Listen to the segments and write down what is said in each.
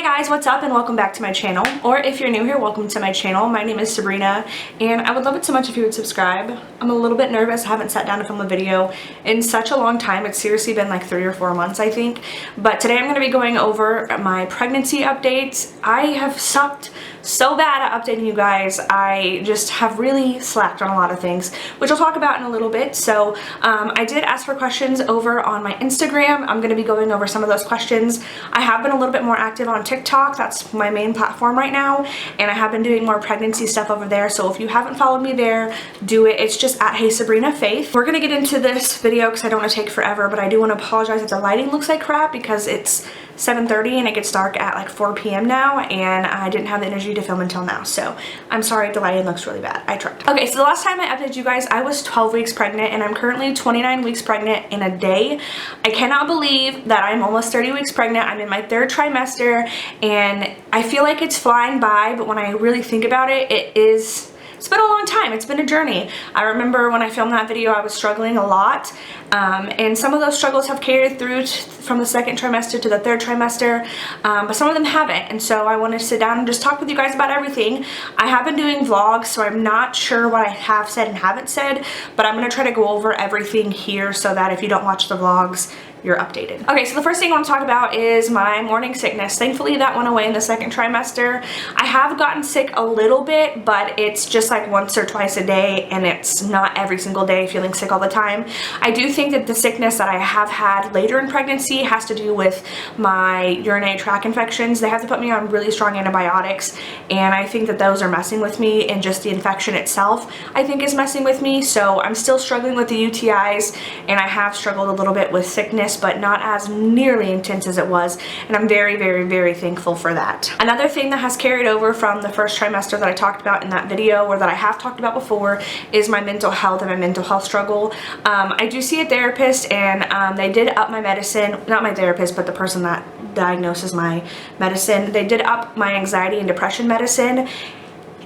guys, what's up and welcome back to my channel. Or if you're new here, welcome to my channel. My name is Sabrina and I would love it so much if you would subscribe. I'm a little bit nervous. I haven't sat down to film a video in such a long time. It's seriously been like 3 or 4 months, I think. But today I'm going to be going over my pregnancy updates. I have sucked so bad at updating you guys. I just have really slacked on a lot of things, which I'll talk about in a little bit. So I did ask for questions over on my Instagram. I'm going to be going over some of those questions. I have been a little bit more active on TikTok. That's my main platform right now, and I have been doing more pregnancy stuff over there. So if you haven't followed me there, do it. It's just at heysabrinafaith. We're going to get into this video because I don't want to take forever, but I do want to apologize if the lighting looks like crap because it's 7:30 and it gets dark at like 4 p.m. now, and I didn't have the energy to film until now, so I'm sorry if the lighting looks really bad. I tried. Okay, so the last time I updated you guys, I was 12 weeks pregnant, and I'm currently 29 weeks pregnant in a day. I cannot believe that I'm almost 30 weeks pregnant. I'm in my 3rd trimester, and I feel like it's flying by, but when I really think about it, it's been a long time. It's been a journey. I remember when I filmed that video, I was struggling a lot, and some of those struggles have carried through from the 2nd trimester to the 3rd trimester, but some of them haven't, and so I wanted to sit down and just talk with you guys about everything. I have been doing vlogs, so I'm not sure what I have said and haven't said, but I'm going to try to go over everything here so that if you don't watch the vlogs, you're updated. Okay, so the first thing I want to talk about is my morning sickness. Thankfully, that went away in the 2nd trimester. I have gotten sick a little bit, but it's just like once or twice a day, and it's not every single day feeling sick all the time. I do think that the sickness that I have had later in pregnancy has to do with my urinary tract infections. They have to put me on really strong antibiotics, and I think that those are messing with me, and just the infection itself I think is messing with me. So I'm still struggling with the UTIs, and I have struggled a little bit with sickness, but not as nearly intense as it was, and I'm very, very, very thankful for that. Another thing that has carried over from the 1st trimester that I talked about in that video, or that I have talked about before, is my mental health and my mental health struggle. I do see a therapist, and they did up my medicine, not my therapist, but the person that diagnoses my medicine. They did up my anxiety and depression medicine,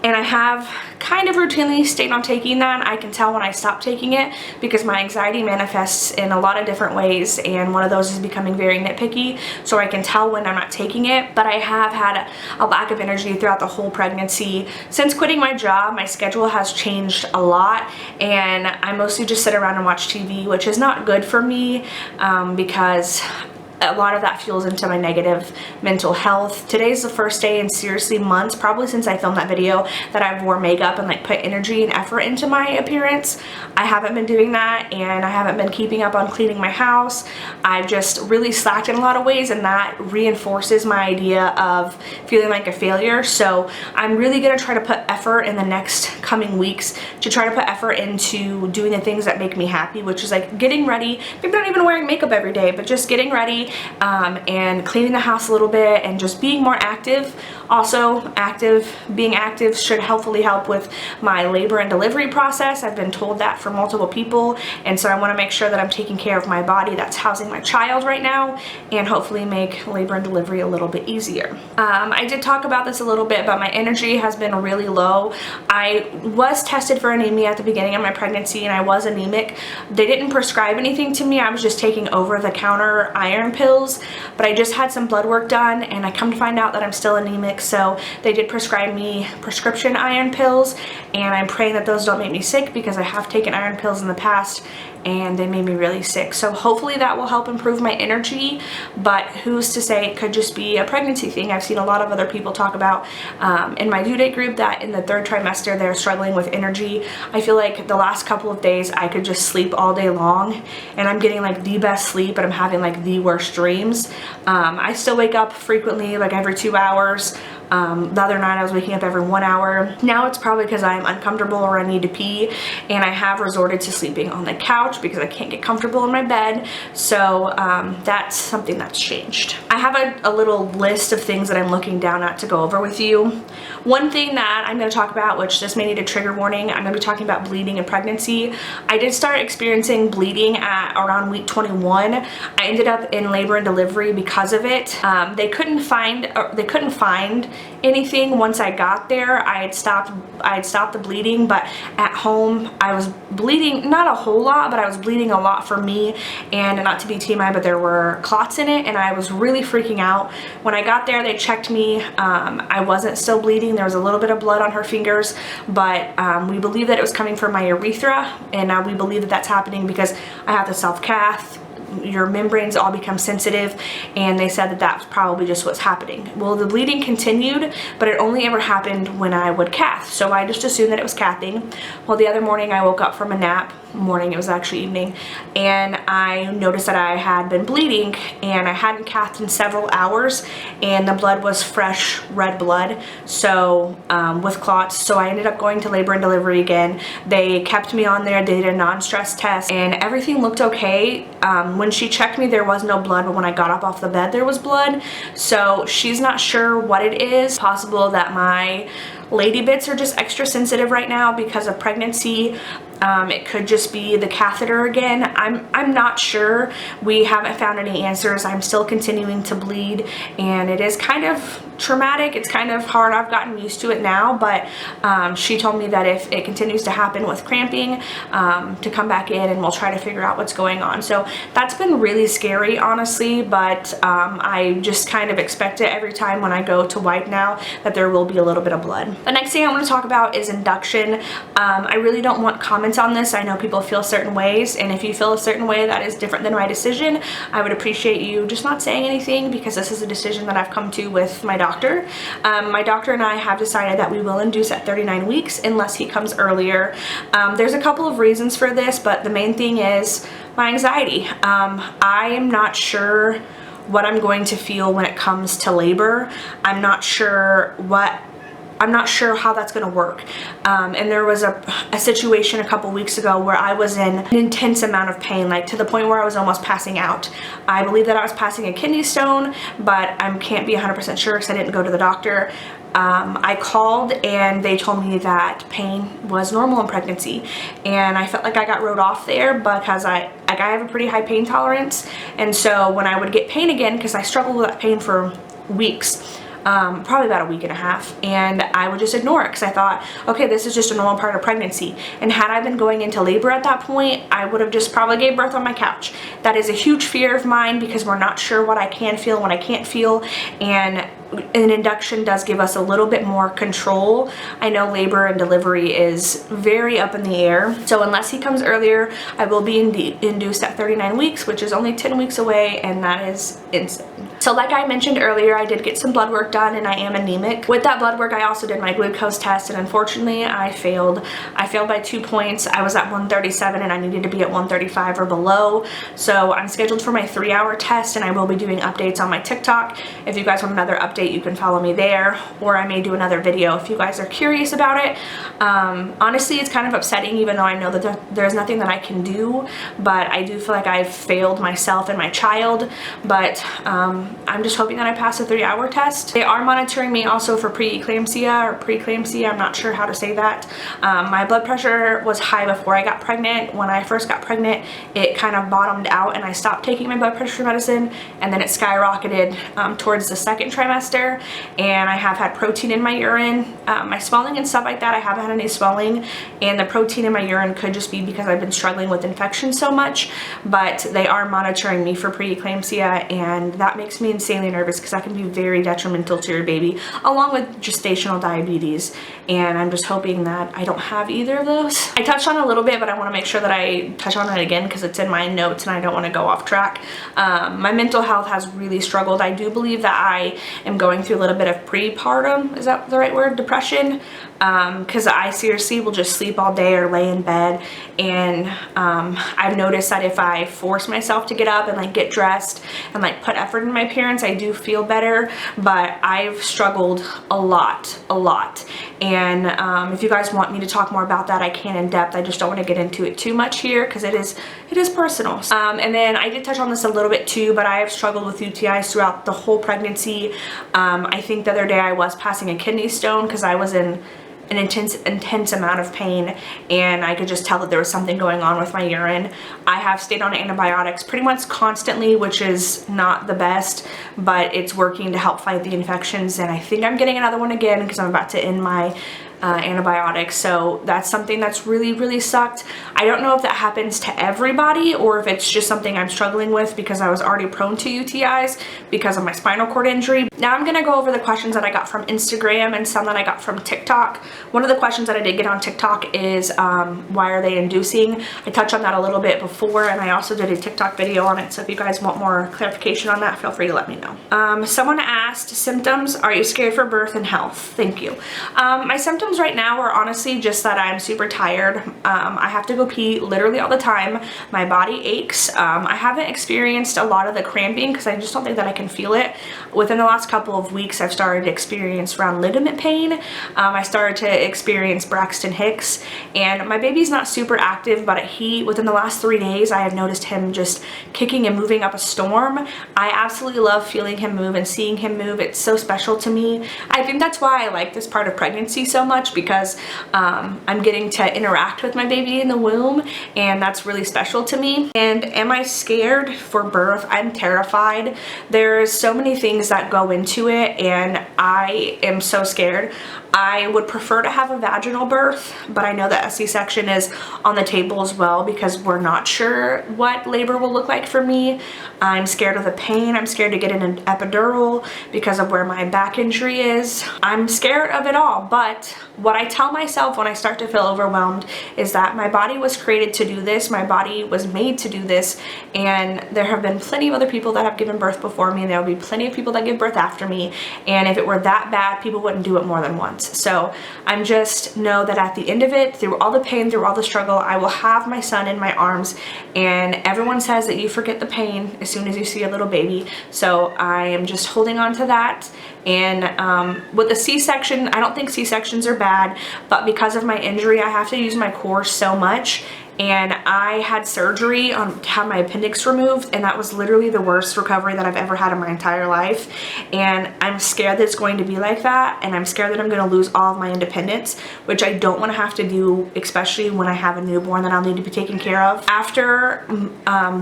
and I have kind of routinely stayed on taking that. I can tell when I stop taking it because my anxiety manifests in a lot of different ways, and one of those is becoming very nitpicky, so I can tell when I'm not taking it. But I have had a lack of energy throughout the whole pregnancy. Since quitting my job, my schedule has changed a lot, and I mostly just sit around and watch TV, which is not good for me because a lot of that fuels into my negative mental health. Today's the first day in seriously months, probably since I filmed that video, that I've wore makeup and like put energy and effort into my appearance. I haven't been doing that, and I haven't been keeping up on cleaning my house. I've just really slacked in a lot of ways, and that reinforces my idea of feeling like a failure. So I'm really gonna try to put effort in the next coming weeks to try to put effort into doing the things that make me happy, which is like getting ready, maybe not even wearing makeup every day, but just getting ready, and cleaning the house a little bit, and just being more active. Also, being active should hopefully help with my labor and delivery process. I've been told that from multiple people, and so I want to make sure that I'm taking care of my body that's housing my child right now, and hopefully make labor and delivery a little bit easier. I did talk about this a little bit, but my energy has been really low. I was tested for anemia at the beginning of my pregnancy, and I was anemic. They didn't prescribe anything to me. I was just taking over-the-counter iron pills, but I just had some blood work done, and I come to find out that I'm still anemic, so they did prescribe me prescription iron pills, and I'm praying that those don't make me sick because I have taken iron pills in the past and they made me really sick. So hopefully that will help improve my energy, but who's to say it could just be a pregnancy thing. I've seen a lot of other people talk about in my due date group that in the 3rd trimester they're struggling with energy. I feel like the last couple of days I could just sleep all day long, and I'm getting like the best sleep, but I'm having like the worst dreams. I still wake up frequently, like every 2 hours. The other night I was waking up every 1 hour. Now it's probably because I'm uncomfortable or I need to pee, and I have resorted to sleeping on the couch because I can't get comfortable in my bed. So that's something that's changed. I have a little list of things that I'm looking down at to go over with you. One thing that I'm going to talk about, which this may need a trigger warning, I'm going to be talking about bleeding in pregnancy. I did start experiencing bleeding at around week 21. I ended up in labor and delivery because of it. They couldn't find anything. Once I got there, I had stopped the bleeding, but at home I was bleeding, not a whole lot, but I was bleeding a lot for me, and not to be TMI, but there were clots in it, and I was really freaking out. When I got there, they checked me. I wasn't still bleeding. There was a little bit of blood on her fingers, but we believe that it was coming from my urethra, and we believe that that's happening because I have to self-cath. Your membranes all become sensitive, and they said that that's probably just what's happening. Well, the bleeding continued, but it only ever happened when I would cath, so I just assumed that it was cathing. Well, the other morning I woke up from a nap, it was actually evening, and I noticed that I had been bleeding, and I hadn't cathed in several hours, and the blood was fresh red blood, so with clots. So I ended up going to labor and delivery again. They kept me on there, they did a non-stress test, and everything looked okay. When she checked me, there was no blood, but when I got up off the bed, there was blood. So she's not sure what it is. Possible that my lady bits are just extra sensitive right now because of pregnancy. It could just be the catheter again. I'm not sure. We haven't found any answers. I'm still continuing to bleed, and it is kind of traumatic. It's kind of hard. I've gotten used to it now, but she told me that if it continues to happen with cramping, to come back in and we'll try to figure out what's going on. So that's been really scary, honestly, but I just kind of expect it every time when I go to wipe now that there will be a little bit of blood. The next thing I want to talk about is induction. I really don't want comments on this. I know people feel certain ways, and if you feel a certain way that is different than my decision, I would appreciate you just not saying anything, because this is a decision that I've come to with my doctor. My doctor and I have decided that we will induce at 39 weeks unless he comes earlier. There's a couple of reasons for this, but the main thing is my anxiety. I am not sure what I'm going to feel when it comes to labor. I'm not sure how that's going to work. And there was a situation a couple weeks ago where I was in an intense amount of pain, like to the point where I was almost passing out. I believe that I was passing a kidney stone, but I can't be 100% sure because I didn't go to the doctor. I called and they told me that pain was normal in pregnancy, and I felt like I got wrote off there because I have a pretty high pain tolerance, and so when I would get pain again, because I struggled with that pain for weeks, probably about a week and a half, and I would just ignore it because I thought, okay, this is just a normal part of pregnancy. And had I been going into labor at that point, I would have just probably gave birth on my couch. That is a huge fear of mine because we're not sure what I can feel and what I can't feel, and an induction does give us a little bit more control. I know labor and delivery is very up in the air, so unless he comes earlier, I will be induced at 39 weeks, which is only 10 weeks away, and that is insane. So like I mentioned earlier, I did get some blood work done, and I am anemic. With that blood work, I also did my glucose test, and unfortunately I failed. I failed by 2 points. I was at 137 and I needed to be at 135 or below. So I'm scheduled for my 3-hour test, and I will be doing updates on my TikTok. If you guys want another update, you can follow me there, or I may do another video if you guys are curious about it. Honestly, it's kind of upsetting, even though I know that there's nothing that I can do, but I do feel like I've failed myself and my child. But I'm just hoping that I pass a 3-hour test. They are monitoring me also for preeclampsia or preeclampsia. I'm not sure how to say that. My blood pressure was high before I got pregnant. When I first got pregnant, it kind of bottomed out and I stopped taking my blood pressure medicine, and then it skyrocketed towards the second trimester, and I have had protein in my urine. My swelling and stuff like that, I haven't had any swelling, and the protein in my urine could just be because I've been struggling with infection so much, but they are monitoring me for preeclampsia, and that makes me insanely nervous because that can be very detrimental to your baby, along with gestational diabetes, and I'm just hoping that I don't have either of those. I touched on it a little bit, but I want to make sure that I touch on it again because it's in my notes and I don't want to go off track. My mental health has really struggled. I do believe that I am going through a little bit of prepartum, is that the right word, depression, because I seriously will just sleep all day or lay in bed, and I've noticed that if I force myself to get up and like get dressed and like put effort in my appearance, I do feel better, but I've struggled a lot, and if you guys want me to talk more about that, I can in depth. I just don't want to get into it too much here because it is personal. And then I did touch on this a little bit too, but I have struggled with UTIs throughout the whole pregnancy. I think the other day I was passing a kidney stone because I was in an intense amount of pain, and I could just tell that there was something going on with my urine. I have stayed on antibiotics pretty much constantly, which is not the best, but it's working to help fight the infections, and I think I'm getting another one again because I'm about to end my antibiotics. So that's something that's really sucked. I don't know if that happens to everybody or if it's just something I'm struggling with because I was already prone to UTIs because of my spinal cord injury. Now I'm gonna go over the questions that I got from Instagram and some that I got from TikTok. One of the questions that I did get on TikTok is why are they inducing? I touched on that a little bit before, and I also did a TikTok video on it, so if you guys want more clarification on that, feel free to let me know. Someone asked, symptoms, are you scared for birth and health? Thank you. My symptoms right now are honestly just that I'm super tired. I have to go pee literally all the time. My body aches. I haven't experienced a lot of the cramping because I just don't think that I can feel it. Within the last couple of weeks, I've started to experience round ligament pain. I started to experience Braxton Hicks, and my baby's not super active, but within the last 3 days, I have noticed him just kicking and moving up a storm. I absolutely love feeling him move and seeing him move. It's so special to me. I think that's why I like this part of pregnancy so much, because I'm getting to interact with my baby in the womb, and that's really special to me. And am I scared for birth? I'm terrified. There's so many things that go into it, and I am so scared. I would prefer to have a vaginal birth, but I know that a C-section is on the table as well because we're not sure what labor will look like for me. I'm scared of the pain. I'm scared to get an epidural because of where my back injury is. I'm scared of it all, but what I tell myself when I start to feel overwhelmed is that my body was created to do this. My body was made to do this, and there have been plenty of other people that have given birth before me, and there will be plenty of people that give birth after me, and if it were that bad, people wouldn't do it more than once. So I'm just know that at the end of it, through all the pain, through all the struggle, I will have my son in my arms, and everyone says that you forget the pain as soon as you see a little baby. So I am just holding on to that. And with a C-section, I don't think C-sections are bad, but because of my injury, I have to use my core so much. And I had surgery to have my appendix removed, and that was literally the worst recovery that I've ever had in my entire life. And I'm scared that it's going to be like that, and I'm scared that I'm going to lose all of my independence, which I don't want to have to do, especially when I have a newborn that I'll need to be taken care of. After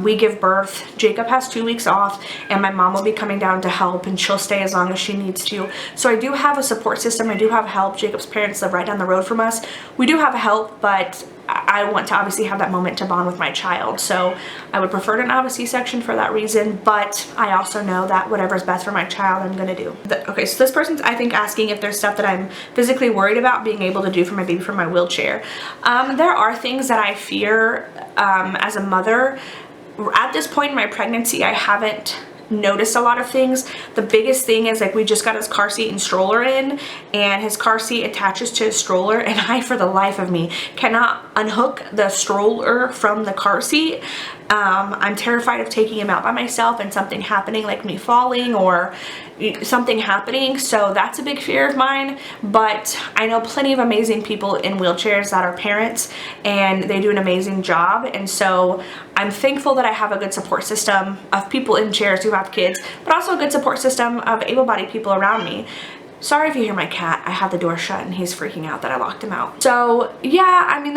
we give birth, Jacob has 2 weeks off, and my mom will be coming down to help, and she'll stay as long as she needs to. So I do have a support system. I do have help. Jacob's parents live right down the road from us. We do have help, but I want to obviously have that moment to bond with my child. So I would prefer to not have a C-section for that reason, but I also know that whatever's best for my child, I'm going to do. Okay, so this person's, I think, asking if there's stuff that I'm physically worried about being able to do for my baby from my wheelchair. There are things that I fear as a mother. At this point in my pregnancy, I haven't noticed a lot of things. The biggest thing is, like, we just got his car seat and stroller in, and his car seat attaches to his stroller, and I, for the life of me, cannot unhook the stroller from the car seat. I'm terrified of taking him out by myself and something happening, like me falling or something happening. So that's a big fear of mine. But I know plenty of amazing people in wheelchairs that are parents, and they do an amazing job. And so I'm thankful that I have a good support system of people in chairs who have kids, but also a good support system of able-bodied people around me. Sorry if you hear my cat. I have the door shut and he's freaking out that I locked him out. So yeah, I mean,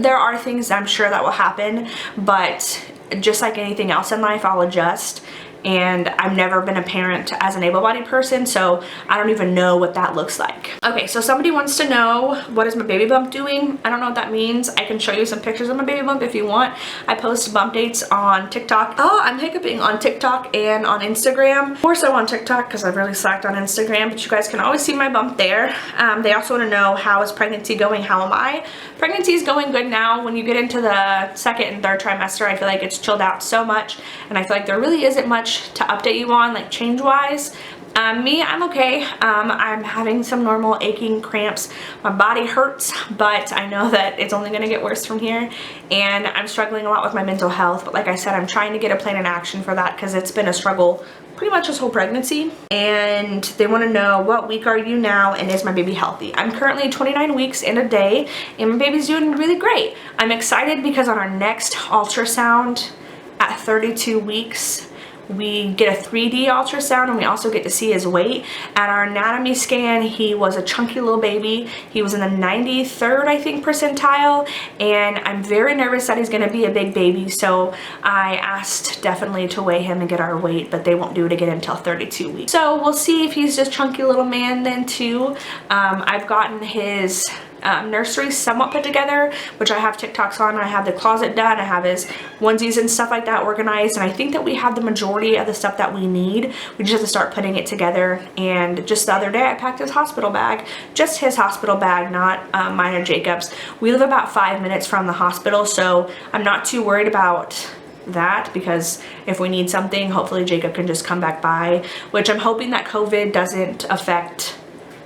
there are things I'm sure that will happen, but just like anything else in life, I'll adjust. And I've never been a parent as an able-bodied person, so I don't even know what that looks like. Okay, so somebody wants to know, what is my baby bump doing? I don't know what that means. I can show you some pictures of my baby bump if you want. I post bump dates on TikTok. Oh, I'm hiccuping on TikTok and on Instagram. More so on TikTok because I've really slacked on Instagram, but you guys can always see my bump there. They also want to know, how is pregnancy going? How am I? Pregnancy is going good now. When you get into the second and third trimester, I feel like it's chilled out so much, and I feel like there really isn't much to update you on, like change-wise. Me, I'm okay. I'm having some normal aching cramps. My body hurts, but I know that it's only going to get worse from here, and I'm struggling a lot with my mental health. But like I said, I'm trying to get a plan in action for that because it's been a struggle pretty much this whole pregnancy. And they want to know, what week are you now, and is my baby healthy? I'm currently 29 weeks and a day, and my baby's doing really great. I'm excited because on our next ultrasound at 32 weeks, We get a 3D ultrasound, and we also get to see his weight. At our anatomy scan, he was a chunky little baby. He was in the 93rd, I think, percentile, and I'm very nervous that he's going to be a big baby, so I asked definitely to weigh him and get our weight, but they won't do it again until 32 weeks. So we'll see if he's just chunky little man then too. I've gotten his nursery somewhat put together, which I have TikToks on. I have the closet done, I have his onesies and stuff like that organized, and I think that we have the majority of the stuff that we need. We just have to start putting it together. And just the other day I packed his hospital bag, just his hospital bag, not mine or Jacob's. We live about 5 minutes from the hospital, so I'm not too worried about that, because if we need something, hopefully Jacob can just come back by, which I'm hoping that COVID doesn't affect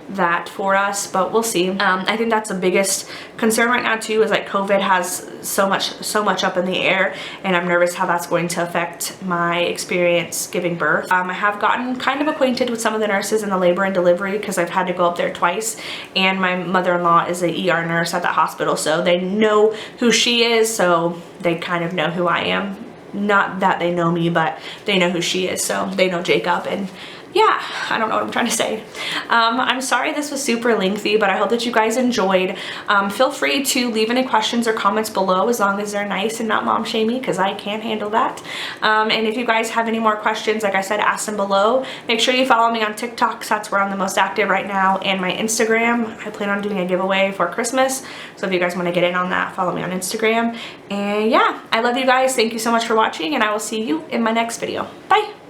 that for us, but we'll see. I think that's the biggest concern right now too, is like COVID has so much up in the air, and I'm nervous how that's going to affect my experience giving birth. I have gotten kind of acquainted with some of the nurses in the labor and delivery, because I've had to go up there twice, and my mother-in-law is a ER nurse at the hospital, so they know who she is, so they kind of know who I am. Not that they know me, but they know who she is, so they know Jacob. And yeah, I don't know what I'm trying to say. I'm sorry this was super lengthy, but I hope that you guys enjoyed. Feel free to leave any questions or comments below, as long as they're nice and not mom shamey, because I can't handle that. And if you guys have any more questions, like I said, ask them below. Make sure you follow me on TikTok, because that's where I'm the most active right now, and my Instagram. I plan on doing a giveaway for Christmas, so if you guys want to get in on that, follow me on Instagram. And yeah, I love you guys. Thank you so much for watching, and I will see you in my next video. Bye!